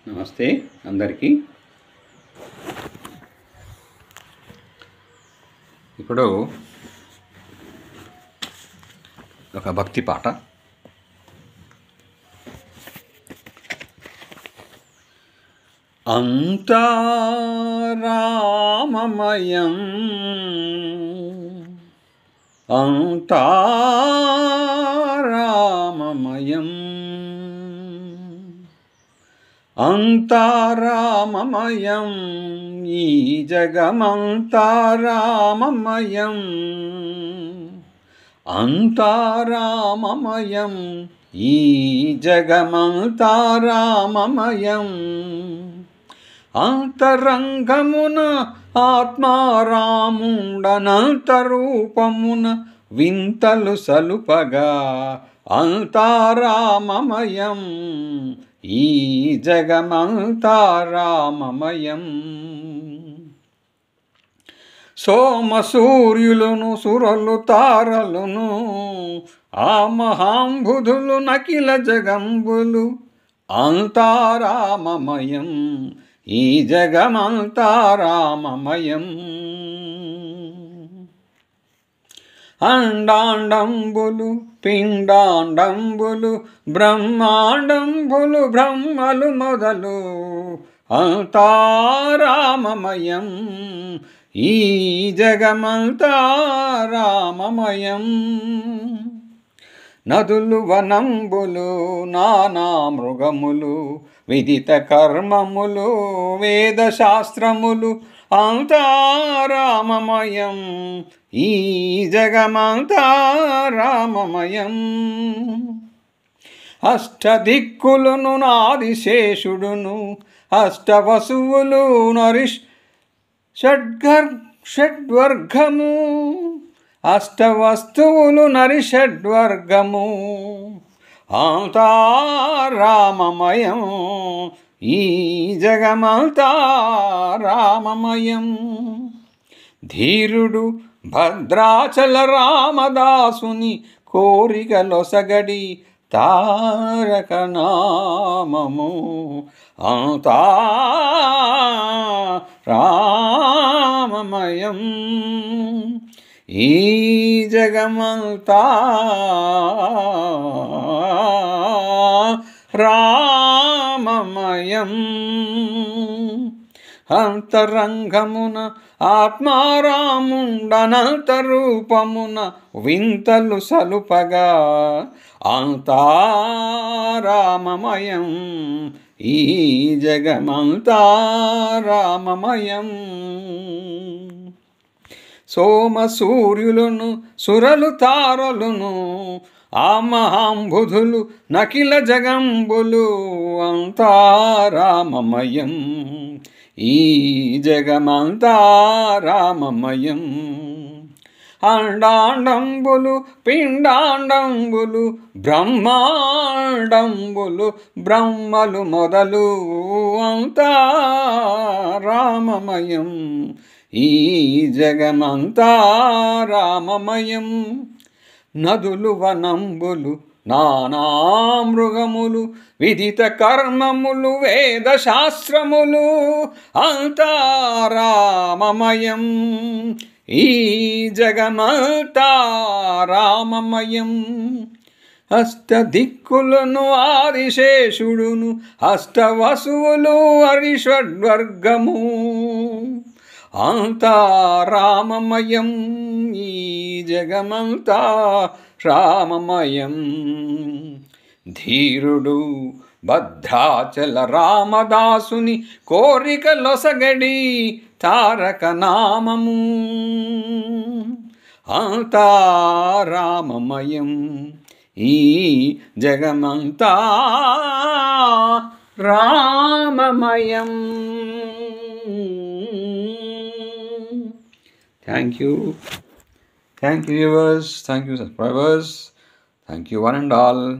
నమస్తే అందరికీ. ఇప్పుడు ఒక భక్తి పాట. అంతా రామమయం, అంతా రామమయం, అంతా రామమయం, ఈ జగమంతా రామమయం, అంతా రామమయం, ఈ జగమంతా రామమయం. అంతరంగమున ఆత్మారాముండనంతరూపమున వింతలు సలుపగా అంతా రామమయం, ఈ జగమంతా రామమయం. సోమ సూర్యులను సురలు తారలును ఆ మహాంబుధులు నకిల జగంబులు అంతా రామమయం, ఈ జగమంతా రామమయం. అండాండంబులు పిండాండంబులు బ్రహ్మాండంబులు బ్రహ్మలు మొదలు అంతా రామమయం, ఈ జగమంతా రామమయం. నదులు వనంబులు నానా మృగములు విదిత కర్మములు వేదశాస్త్రములు అంతా రామమయం, ఈ జగమంతా రామమయం. అష్టదిక్కులును నాదిశేషుడును అష్టవసువులు షడ్వర్గము అష్టవస్తువులు నరిషడ్వర్గము అంతా రామమయం, ఈ జగమంతా రామమయం. ధీరుడు భద్రాచల రామదాసుని కోరికలొసగడి తారక నామము అంతా రామమయం, ఈ జగమంతా రామమయం. అంతరంగమున ఆత్మారాముండనంతరూపమున వింతలు సలుపగా అంతా రామమయం, ఈ జగమంతా రామమయం. సోమ సూర్యులను సురలు తారలును ఆ మహాంబుధులు నకిల జగంబులు అంతా రామమయం, ఈ జగమంతా రామమయం. అండాండంబులు పిండాండంబులు బ్రహ్మాండంబులు బ్రహ్మలు మొదలు అంతా రామమయం, ఈ జగమంతా రామమయం. నదులు వనంబులు నానా మృగములు విదిత కర్మములు వేదశాస్త్రములు అంతా రామమయం, ఈ జగమంతా రామమయం. అష్టదిక్కులను ఆదిశేషుడును అష్టవసువులు హరిషడ్వర్గము అంతా రామమయం, ఈ జగమంతా రామమయం. ధీరుడు భద్రాచల రామదాసుని కోరికలొసగడి తారక నామము అంతా రామమయం, ఈ జగమంతా రామమయం. Thank you viewers, thank you subscribers, thank you one and all.